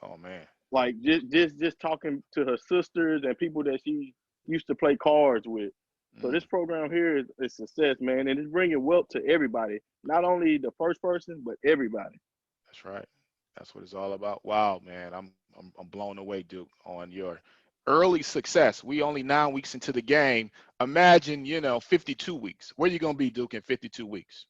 Oh man! Like just talking to her sisters and people that she used to play cards with. So this program here is a success, man, and it's bringing wealth to everybody. Not only the first person, but everybody. That's right. That's what it's all about. Wow, man, I'm blown away, Duke, on your early success. We only 9 weeks into the game. Imagine, 52 weeks. Where you gonna be, Duke, in 52 weeks?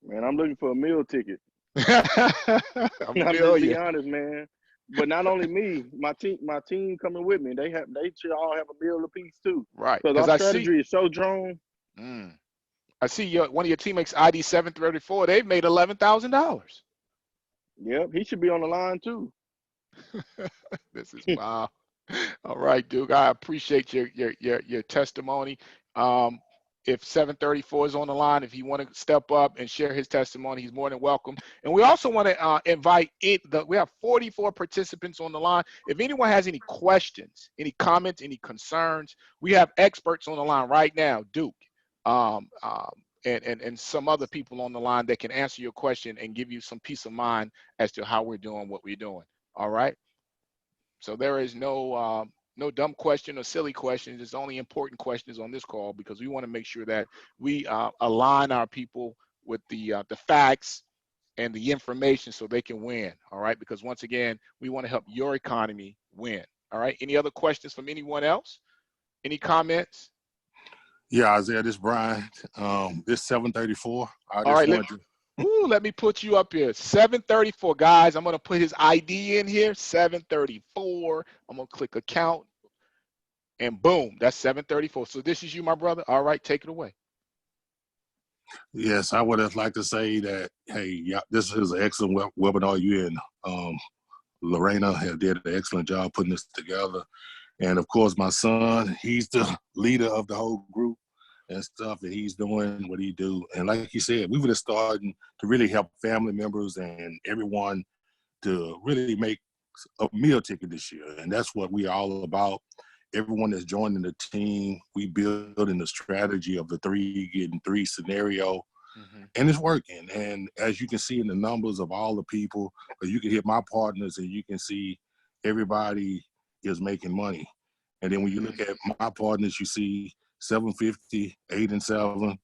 Man, I'm looking for a meal ticket. I'm just be honest, man. But not only me, my team coming with me. They should all have a meal apiece too. Right. Because our strategy is so drawn. I see one of your teammates, ID 734. They've made $11,000. Yep, he should be on the line too. This is wow. All right, Duke. I appreciate your testimony. If 734 is on the line, if you want to step up and share his testimony, he's more than welcome. And we also want to invite we have 44 participants on the line. If anyone has any questions, any comments, any concerns, we have experts on the line right now, Duke, and some other people on the line that can answer your question and give you some peace of mind as to how we're doing what we're doing. All right. So there is no dumb question or silly questions. It's only important questions on this call, because we want to make sure that we align our people with the facts and the information so they can win. All right. Because once again, we want to help your economy win. All right. Any other questions from anyone else? Any comments? Yeah, Isaiah, this is Brian. This 734. I All just right. wanted to. Ooh, let me put you up here. 734, guys. I'm going to put his ID in here. 734. I'm going to click account. And boom, that's 734. So this is you, my brother. All right, take it away. Yes, I would have liked to say that, hey, yeah, this is an excellent webinar. You and Lorena have did an excellent job putting this together. And of course, my son, he's the leader of the whole group and stuff, and he's doing what he do. And like you said, we would have started to really help family members and everyone to really make a meal ticket this year. And that's what we're all about. Everyone that's joining the team, we building the strategy of the 3 getting 3 scenario, and it's working. And as you can see in the numbers of all the people, you can hit my partners and you can see everybody is making money. And then when you look at my partners, you see 750, 8 and 7,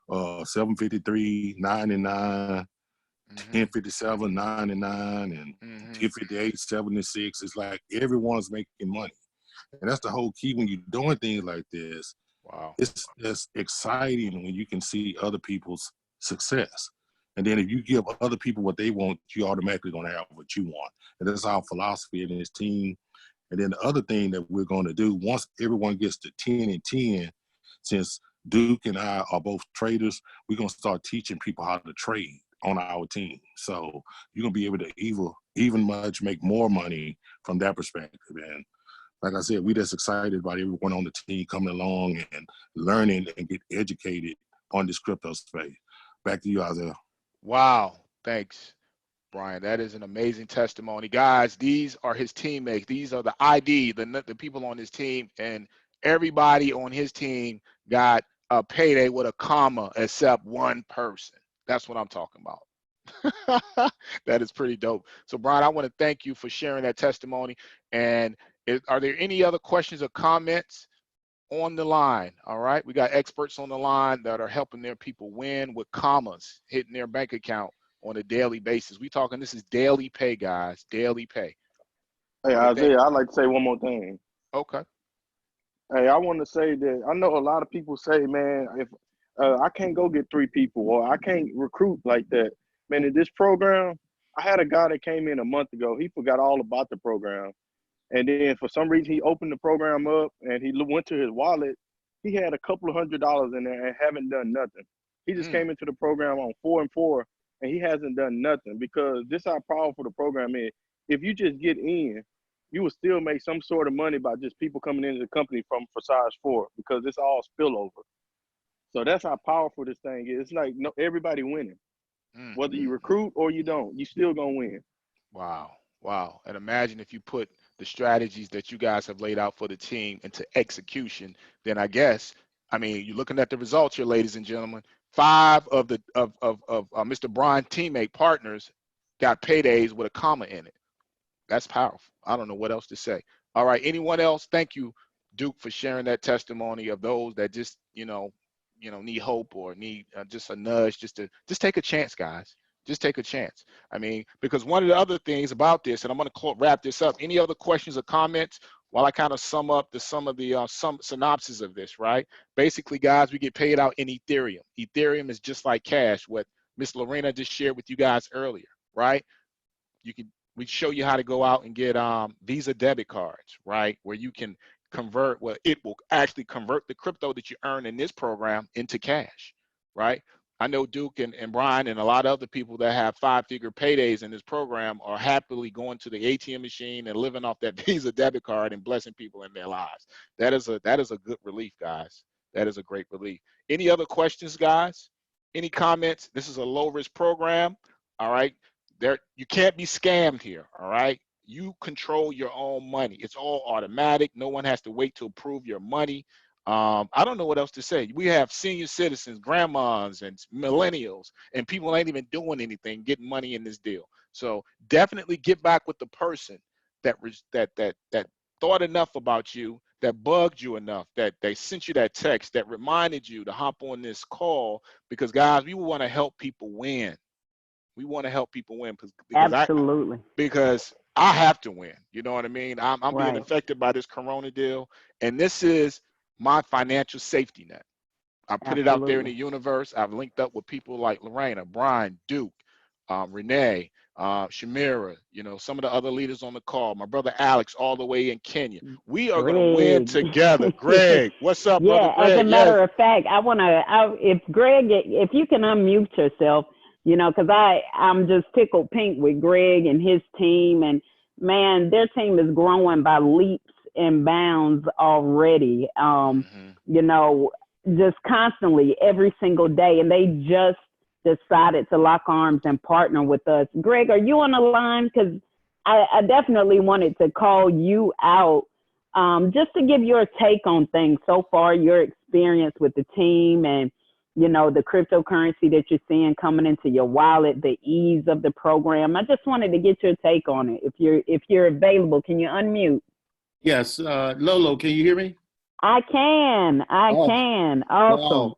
753, 9 and 9, 1057, 9 and 9, and 1058, 7 and 6. It's like everyone's making money. And that's the whole key when you're doing things like this. Wow. It's just exciting when you can see other people's success. And then if you give other people what they want, you automatically going to have what you want. And that's our philosophy in this team. And then the other thing that we're going to do, once everyone gets to 10 and 10, since Duke and I are both traders, we're going to start teaching people how to trade on our team. So you're going to be able to even much make more money from that perspective. And like I said, we're just excited about everyone on the team coming along and learning and get educated on this crypto space. Back to you, Isaiah. Wow. Thanks, Brian. That is an amazing testimony. Guys, these are his teammates. These are the ID, the people on his team, and everybody on his team got a payday with a comma except one person. That's what I'm talking about. That is pretty dope. So, Brian, I want to thank you for sharing that testimony. And are there any other questions or comments on the line? All right. We got experts on the line that are helping their people win with commas hitting their bank account on a daily basis. We talking, this is daily pay, guys, daily pay. Hey, Isaiah, I'd like to say one more thing. Okay. Hey, I want to say that I know a lot of people say, man, if I can't go get 3 people or I can't recruit like that. Man, in this program, I had a guy that came in a month ago. He forgot all about the program. And then for some reason, he opened the program up and he went to his wallet. He had a couple of $100s in there and haven't done nothing. He just came into the program on 4 and 4 and he hasn't done nothing because this is how powerful the program is. If you just get in, you will still make some sort of money by just people coming into the company from Forsage 4 because it's all spillover. So that's how powerful this thing is. It's like everybody winning. Whether you recruit or you don't, you still gonna win. Wow. Wow. And imagine if you put the strategies that you guys have laid out for the team into execution, then I guess, I mean, you're looking at the results here, ladies and gentlemen. 5 of Mr. Brian's teammate partners got paydays with a comma in it. That's powerful. I don't know what else to say. All right. Anyone else? Thank you, Duke, for sharing that testimony of those that just, need hope or need just a nudge, just take a chance, guys. Just take a chance. I mean, because one of the other things about this, and I'm going to wrap this up. Any other questions or comments while I kind of sum up some synopsis of this, right? Basically, guys, we get paid out in Ethereum. Ethereum is just like cash, what Miss Lorena just shared with you guys earlier, right? We show you how to go out and get Visa debit cards, right? Where you can convert, it will actually convert the crypto that you earn in this program into cash, right? I know Duke and Brian and a lot of other people that have 5-figure paydays in this program are happily going to the ATM machine and living off that Visa debit card and blessing people in their lives. That is a good relief, guys. That is a great relief. Any other questions, guys? Any comments? This is a low-risk program, all right? You can't be scammed here, all right? You control your own money. It's all automatic. No one has to wait to approve your money. I don't know what else to say. We have senior citizens, grandmas, and millennials, and people ain't even doing anything, getting money in this deal. So definitely get back with the person that thought enough about you, that bugged you enough, that they sent you that text, that reminded you to hop on this call, because guys, we want to help people win. We want to help people win Absolutely. because I have to win. You know what I mean? I'm being Right. affected by this Corona deal, and this is my financial safety net. I put it out there in the Absolutely. universe. I've linked up with people like Lorena, Brian, Duke, Renee, Shamira, you know, some of the other leaders on the call, my brother Alex, all the way in Kenya. We are going to win Greg. together. Greg, what's up, brother Yeah, as a Greg? matter Yes. of fact, if Greg, if you can unmute yourself, you know, because I'm just tickled pink with Greg and his team. And man, their team is growing by leaps and bounds already. You know, just constantly every single day. And they just decided to lock arms and partner with us. Greg, are you on the line? Because I definitely wanted to call you out just to give your take on things so far, your experience with the team and, you know, the cryptocurrency that you're seeing coming into your wallet, the ease of the program. I just wanted to get your take on it. If you're available, can you unmute? Yes, Lolo, can you hear me? I can. Awesome. Wow.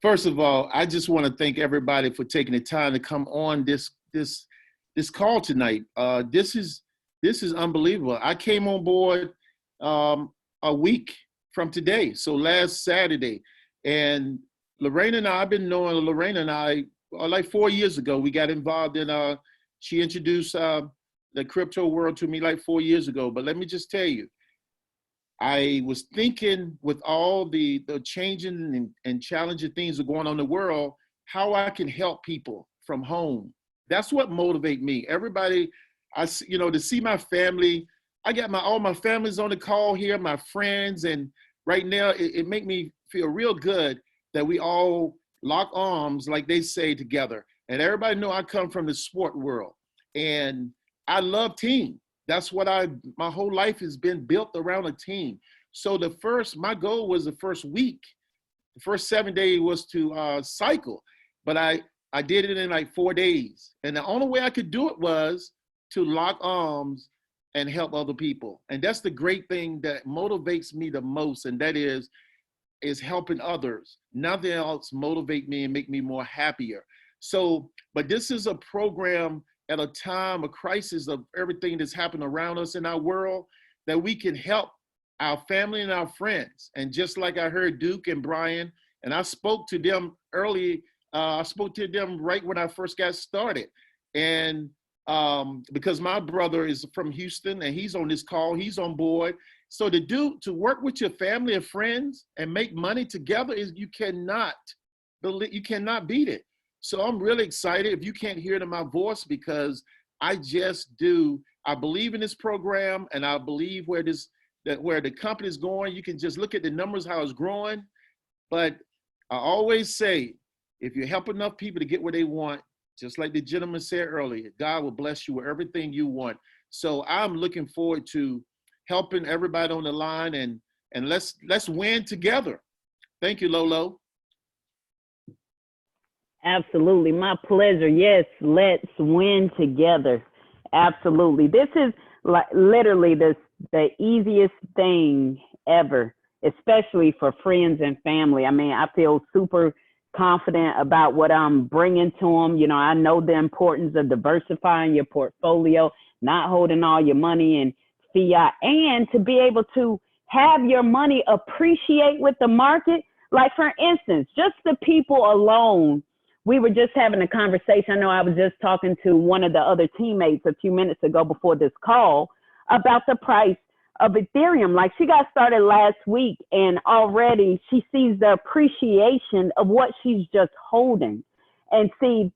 First of all, I just want to thank everybody for taking the time to come on this call tonight. This is unbelievable. I came on board a week from today, so last Saturday, and Lorena and I've been knowing Lorena and I like 4 years ago. We got involved in. She introduced the crypto world to me like 4 years ago. But let me just tell you, I was thinking with all the changing and challenging things that are going on in the world, how I can help people from home. That's what motivates me. Everybody, to see my family. I got all my family's on the call here, my friends, and right now it make me feel real good that we all lock arms, like they say, together. And everybody know I come from the sport world, and I love team. That's what my whole life has been built around a team. So my goal was the first week. The first 7 days was to cycle, but I did it in like 4 days. And the only way I could do it was to lock arms and help other people. And that's the great thing that motivates me the most. And that is helping others. Nothing else motivate me and make me more happier. So, but this is a program at a time of crisis of everything that's happened around us in our world, that we can help our family and our friends. And just like I heard Duke and Brian, and I spoke to them early, I spoke to them right when I first got started. And because my brother is from Houston and he's on this call, he's on board. So to work with your family and friends and make money together you cannot beat it. So I'm really excited, if you can't hear it in my voice, because I believe in this program, and I believe where the company's going. You can just look at the numbers, how it's growing. But I always say, if you help enough people to get what they want, just like the gentleman said earlier, God will bless you with everything you want. So I'm looking forward to helping everybody on the line, and let's win together. Thank you, Lolo. Absolutely. My pleasure. Yes, let's win together. Absolutely. This is like literally the easiest thing ever, especially for friends and family. I mean, I feel super confident about what I'm bringing to them. You know, I know the importance of diversifying your portfolio, not holding all your money in fiat, and to be able to have your money appreciate with the market. Like, for instance, just the people alone. We were just having a conversation. I know I was just talking to one of the other teammates a few minutes ago before this call about the price of Ethereum. Like, she got started last week, and already she sees the appreciation of what she's just holding. And see,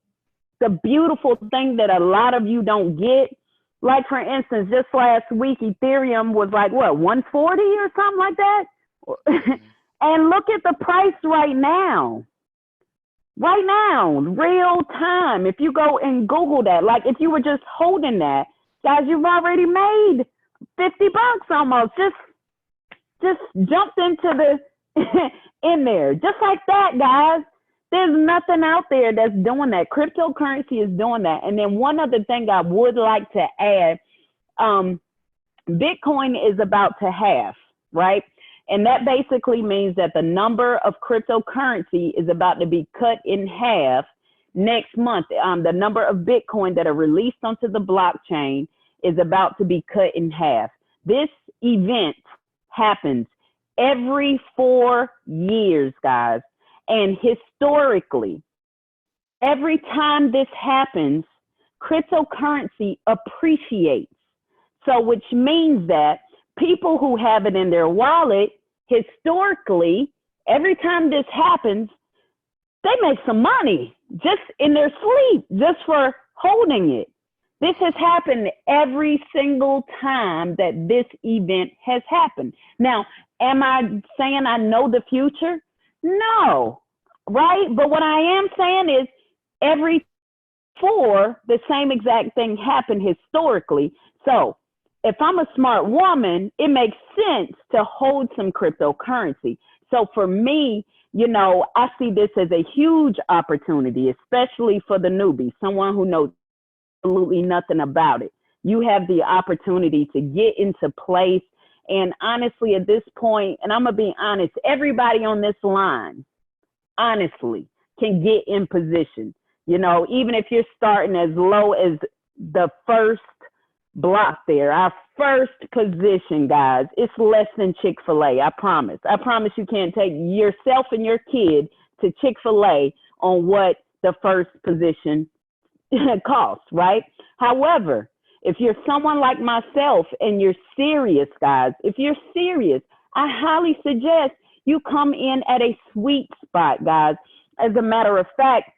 the beautiful thing that a lot of you don't get, like, for instance, just last week, Ethereum was like, what, 140 or something like that? And look at the price right now. Right now, real time. If you go and Google that, like if you were just holding that, guys, you've already made $50 almost. Just jumped into the in there. Just like that, guys. There's nothing out there that's doing that. Cryptocurrency is doing that. And then one other thing I would like to add, Bitcoin is about to halve, right? And that basically means that the number of cryptocurrency is about to be cut in half, next month, the number of Bitcoin that are released onto the blockchain is about to be cut in half. This event happens every 4 years, guys. And historically, every time this happens, cryptocurrency appreciates. So, which means that people who have it in their wallet, historically, every time this happens, they make some money just in their sleep, just for holding it. This has happened every single time that this event has happened. Now, am I saying I know the future? No, right? But what I am saying is every four, the same exact thing happened historically. So if I'm a smart woman, it makes sense to hold some cryptocurrency. So for me, you know, I see this as a huge opportunity, especially for the newbie, someone who knows absolutely nothing about it. You have the opportunity to get into place. And honestly, at this point, and I'm going to be honest, everybody on this line, honestly, can get in position. You know, even if you're starting as low as the first block there, our first position, guys, it's less than Chick-fil-A. I promise. I promise you can't take yourself and your kid to Chick-fil-A on what the first position costs, right? However, if you're someone like myself and you're serious, guys, if you're serious, I highly suggest you come in at a sweet spot, guys. As a matter of fact,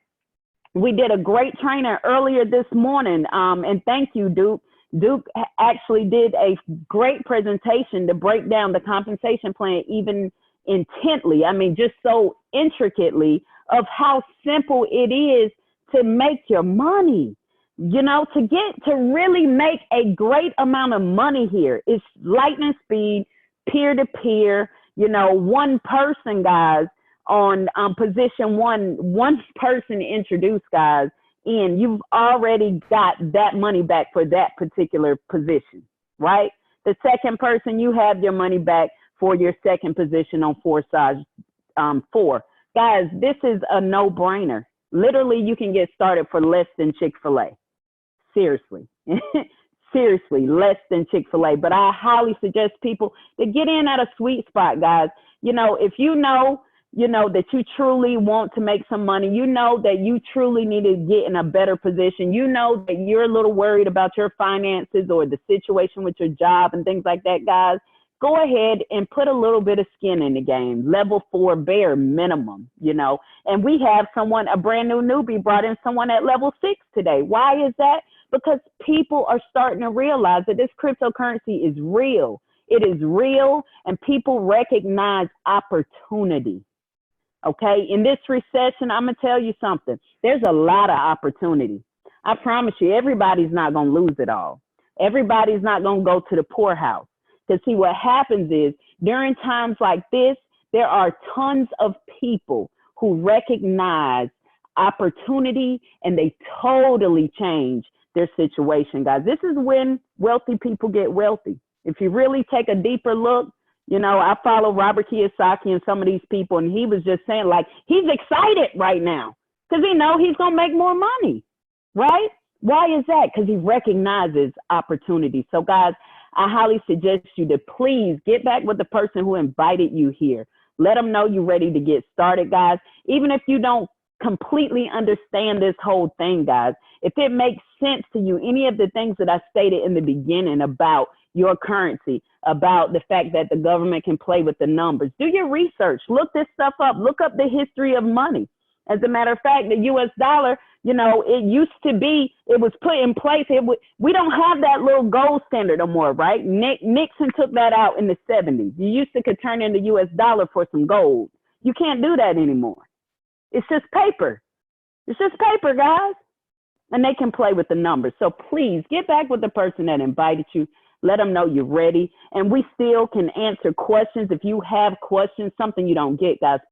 we did a great training earlier this morning, and thank you, Duke. Duke actually did a great presentation to break down the compensation plan even intently. I mean, just so intricately of how simple it is to make your money. You know, to really make a great amount of money here. It's lightning speed, peer-to-peer, you know, one person, guys, on position one person introduced, guys, in, you've already got that money back for that particular position, right? The second person, you have your money back for your second position on Forsage 4. Guys, this is a no-brainer. Literally, you can get started for less than Chick-fil-A. Seriously. Seriously, less than Chick-fil-A. But I highly suggest people to get in at a sweet spot, guys. You know, if you know that you truly want to make some money, you know that you truly need to get in a better position, you know that you're a little worried about your finances or the situation with your job and things like that, guys, go ahead and put a little bit of skin in the game. Level 4 bare minimum, you know. And we have someone, a brand new newbie, brought in someone at level 6 today. Why is that? Because people are starting to realize that this cryptocurrency is real. It is real, and people recognize opportunity. Okay, in this recession, I'm going to tell you something. There's a lot of opportunity. I promise you, everybody's not going to lose it all. Everybody's not going to go to the poorhouse. Because see, what happens is during times like this, there are tons of people who recognize opportunity and they totally change their situation, guys. This is when wealthy people get wealthy. If you really take a deeper look, you know, I follow Robert Kiyosaki and some of these people, and he was just saying, like, he's excited right now because he knows he's going to make more money, right? Why is that? Because he recognizes opportunity. So, guys, I highly suggest you to please get back with the person who invited you here. Let them know you're ready to get started, guys. Even if you don't completely understand this whole thing, guys, if it makes sense to you, any of the things that I stated in the beginning about your currency, about the fact that the government can play with the numbers, do your research, look this stuff up, look up the history of money. As a matter of fact, the US dollar, you know, it used to be, it was put in place. We don't have that little gold standard no more, right? Nixon took that out in the 70s. You used to could turn in the US dollar for some gold. You can't do that anymore. It's just paper. It's just paper, guys. And they can play with the numbers. So please get back with the person that invited you. Let them know you're ready. And we still can answer questions. If you have questions, something you don't get, guys,